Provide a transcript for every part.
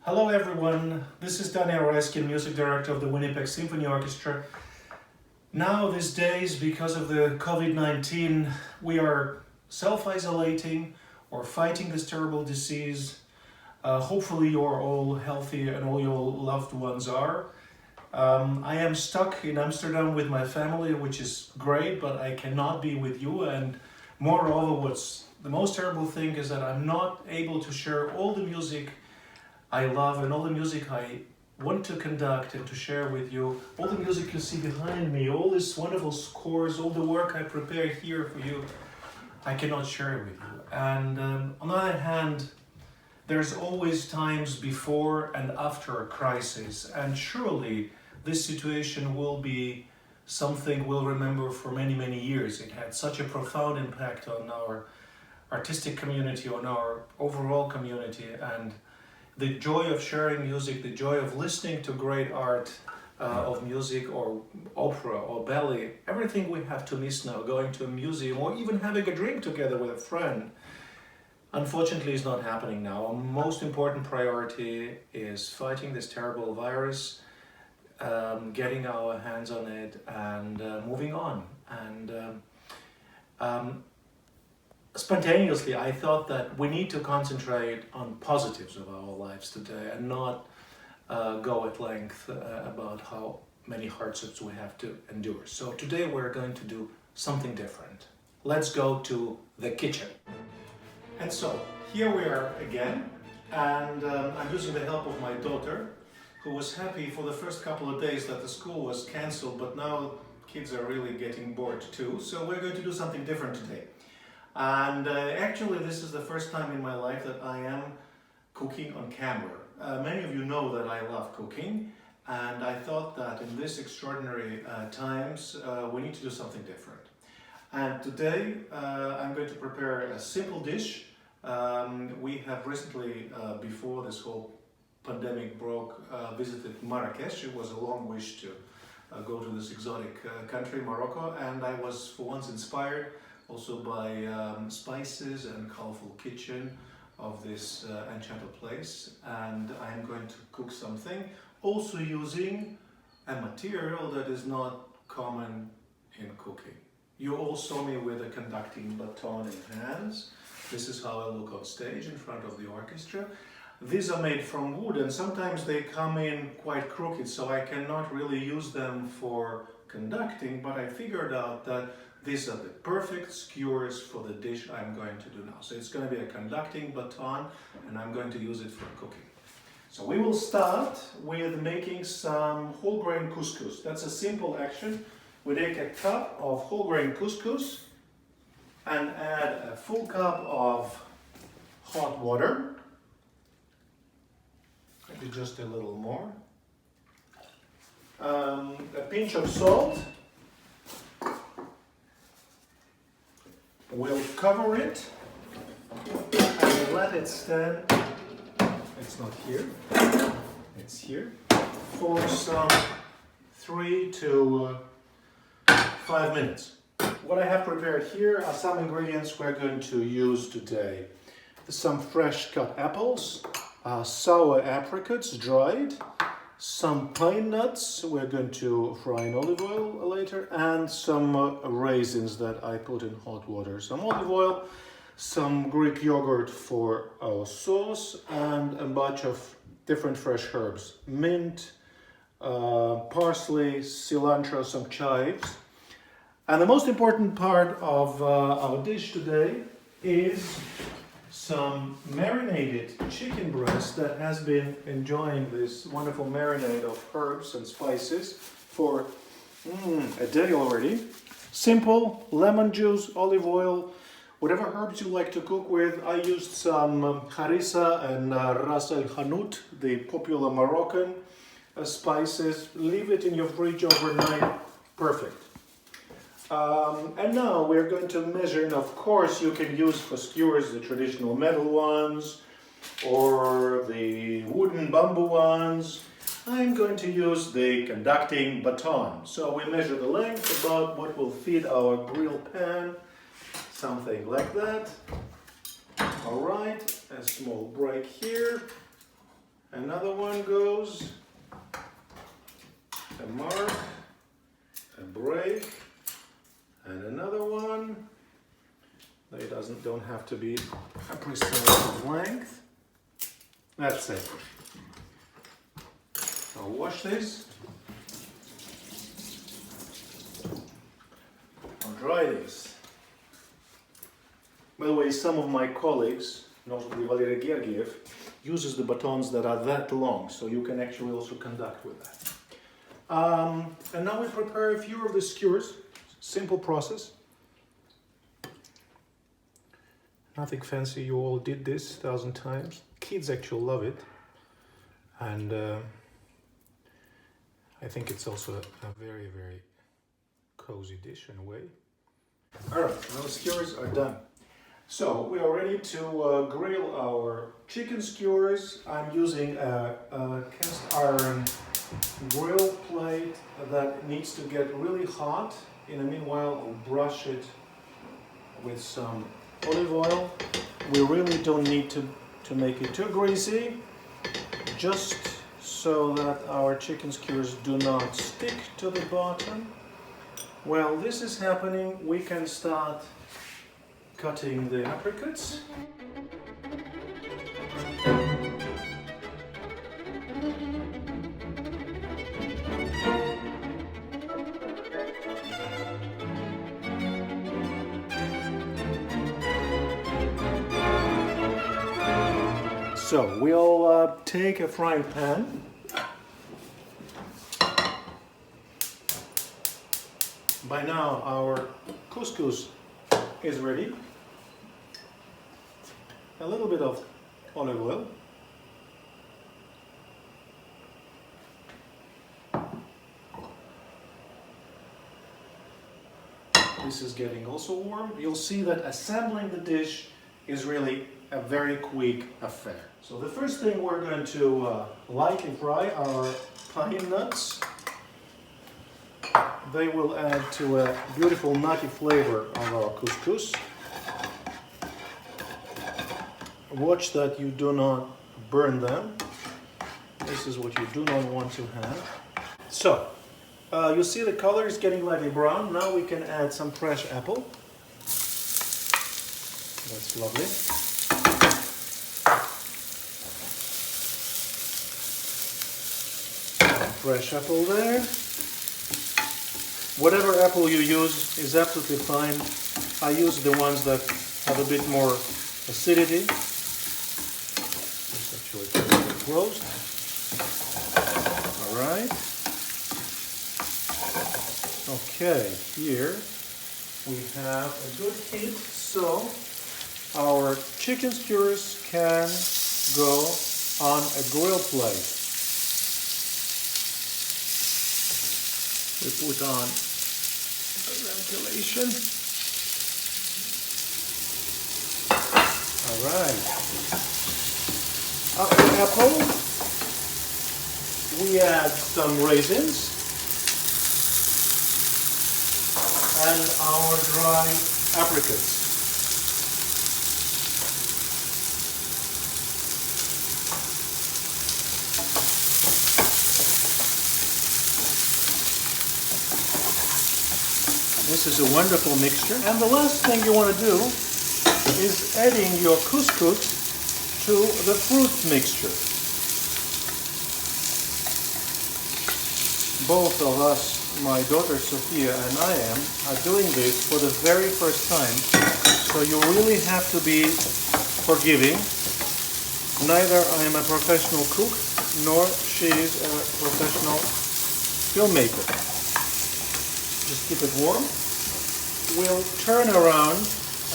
Hello everyone, this is Daniel Raiskin, Music Director of the Winnipeg Symphony Orchestra. Now these days, because of the COVID-19, we are self-isolating or fighting this terrible disease. Hopefully you're all healthy and all your loved ones are. I am stuck in Amsterdam with my family, which is great, but I cannot be with you. And moreover, what's the most terrible thing is that I'm not able to share all the music I love and all the music I want to conduct and to share with you. All the music you see behind me, all these wonderful scores, all the work I prepared here for you, I cannot share with you. And on the other hand, there's always times before and after a crisis, and surely this situation will be something we'll remember for many, many years. It had such a profound impact on our artistic community, on our overall community, and the joy of sharing music, the joy of listening to great art of music or opera or ballet, everything we have to miss now, going to a museum or even having a drink together with a friend, unfortunately is not happening now. Our most important priority is fighting this terrible virus, getting our hands on it and moving on. And spontaneously, I thought that we need to concentrate on positives of our lives today and not go at length about how many hardships we have to endure. So today we're going to do something different. Let's go to the kitchen. And so here we are again, and I'm using the help of my daughter, who was happy for the first couple of days that the school was cancelled, but now kids are really getting bored too. So we're going to do something different today. And actually this is the first time in my life that I am cooking on camera. Many of you know that I love cooking, and I thought that in this extraordinary times we need to do something different. And today I'm going to prepare a simple dish. We have recently, before this whole pandemic broke, visited Marrakesh. It was a long wish to go to this exotic country, Morocco, and I was for once inspired also by spices and colorful kitchen of this enchanted place. And I'm going to cook something also using a material that is not common in cooking. You all saw me with a conducting baton in hands. This is how I look on stage in front of the orchestra. These are made from wood, and sometimes they come in quite crooked, so I cannot really use them for conducting, but I figured out that these are the perfect skewers for the dish I'm going to do now. So it's going to be a conducting baton, and I'm going to use it for cooking. So we will start with making some whole grain couscous. That's a simple action. We take a cup of whole grain couscous and add a full cup of hot water. Maybe just a little more. A pinch of salt. We'll cover it and let it stand. It's not here, it's here, for some 3 to 5 minutes. What I have prepared here are some ingredients we're going to use today. Some fresh cut apples, sour apricots dried, some pine nuts we're going to fry in olive oil later, and some raisins that I put in hot water. Some olive oil, some Greek yogurt for our sauce, and a bunch of different fresh herbs. Mint, parsley, cilantro, some chives. And the most important part of our dish today is some marinated chicken breast that has been enjoying this wonderful marinade of herbs and spices for a day already. Simple, lemon juice, olive oil, whatever herbs you like to cook with. I used some harissa and ras el hanout, the popular Moroccan spices. Leave it in your fridge overnight. Perfect. And now we're going to measure, and of course you can use for skewers the traditional metal ones or the wooden bamboo ones. I'm going to use the conducting baton. So we measure the length about what will fit our grill pan, something like that. All right, a small break here. Another one goes, a mark, a break, and another one. They don't have to be a precise length. That's it. I'll wash this. I'll dry this. By the way, some of my colleagues, notably Valery Gergiev, uses the batons that are that long, so you can actually also conduct with that. And now we prepare a few of the skewers. Simple process. Nothing fancy, you all did this 1,000 times. Kids actually love it. And I think it's also a very, very cozy dish in a way. All right, those skewers are done. So we are ready to grill our chicken skewers. I'm using a cast iron grill plate that needs to get really hot. In the meanwhile, I'll brush it with some olive oil. We really don't need to make it too greasy, just so that our chicken skewers do not stick to the bottom. While this is happening, we can start cutting the apricots. So we'll take a frying pan. By now our couscous is ready. A little bit of olive oil. This is getting also warm. You'll see that assembling the dish is really a very quick affair. So the first thing we're going to lightly fry are pine nuts. They will add to a beautiful nutty flavor of our couscous. Watch that you do not burn them. This is what you do not want to have. So, you see the color is getting lightly brown. Now we can add some fresh apple. That's lovely. Fresh apple there. Whatever apple you use is absolutely fine. I use the ones that have a bit more acidity. Just actually closed. All right. Okay, here we have a good heat, so our chicken skewers can go on a grill plate. We put on the ventilation. All right. After the apple, we add some raisins and our dry apricots. This is a wonderful mixture. And the last thing you want to do is adding your couscous to the fruit mixture. Both of us, my daughter Sophia and I are doing this for the very first time. So you really have to be forgiving. Neither I am a professional cook, nor she is a professional filmmaker. Just keep it warm. We'll turn around,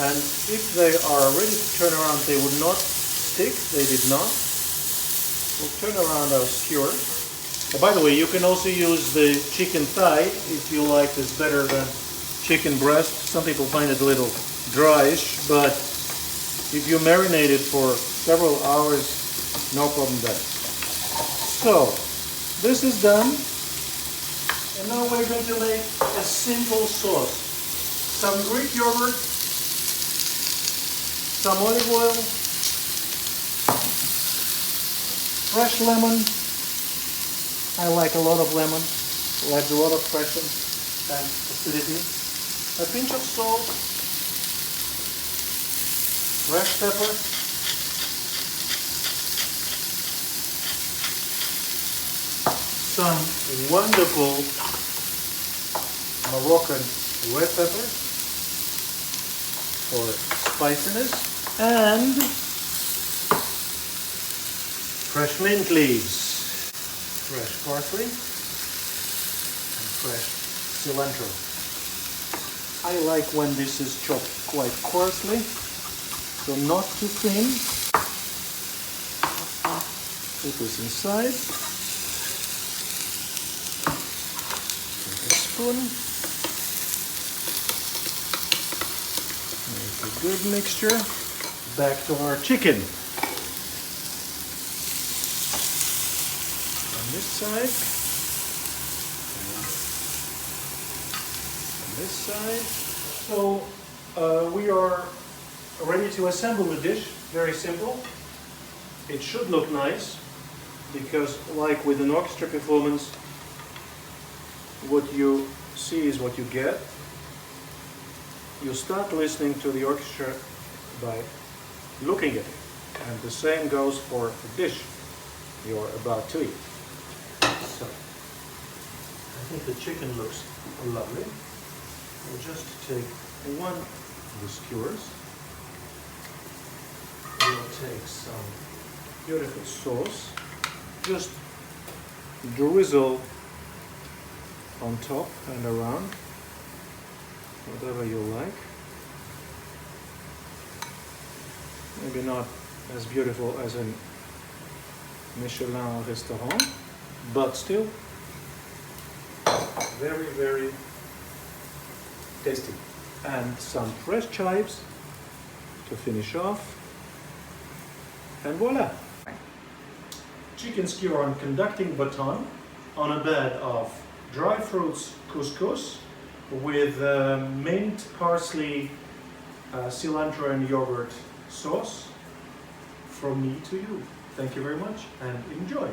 and if they are ready to turn around, they would not stick. They did not. We'll turn around our skewer. By the way, you can also use the chicken thigh if you like this better than chicken breast. Some people find it a little dryish, but if you marinate it for several hours, no problem there. So, this is done. And now we're going to make a simple sauce. Some Greek yogurt, some olive oil, fresh lemon. I like a lot of lemon. Adds a lot of freshness and acidity. A pinch of salt, fresh pepper, some wonderful Moroccan red pepper for spiciness, and fresh mint leaves, fresh parsley, and fresh cilantro. I like when this is chopped quite coarsely, so not too thin. Put this inside. Take a spoon. Make a good mixture. Back to our chicken. On this side. This side. So we are ready to assemble the dish. Very simple. It should look nice because, like with an orchestra performance, what you see is what you get. You start listening to the orchestra by looking at it, and the same goes for the dish you're about to eat. So I think the chicken looks lovely. We'll just take one of the skewers. We'll take some beautiful sauce. Just drizzle on top and around, whatever you like. Maybe not as beautiful as in Michelin restaurant, but still very, very tasty. And some fresh chives to finish off, and voila! Chicken skewer on conducting baton on a bed of dry fruits couscous with mint, parsley, cilantro and yogurt sauce from me to you. Thank you very much and enjoy!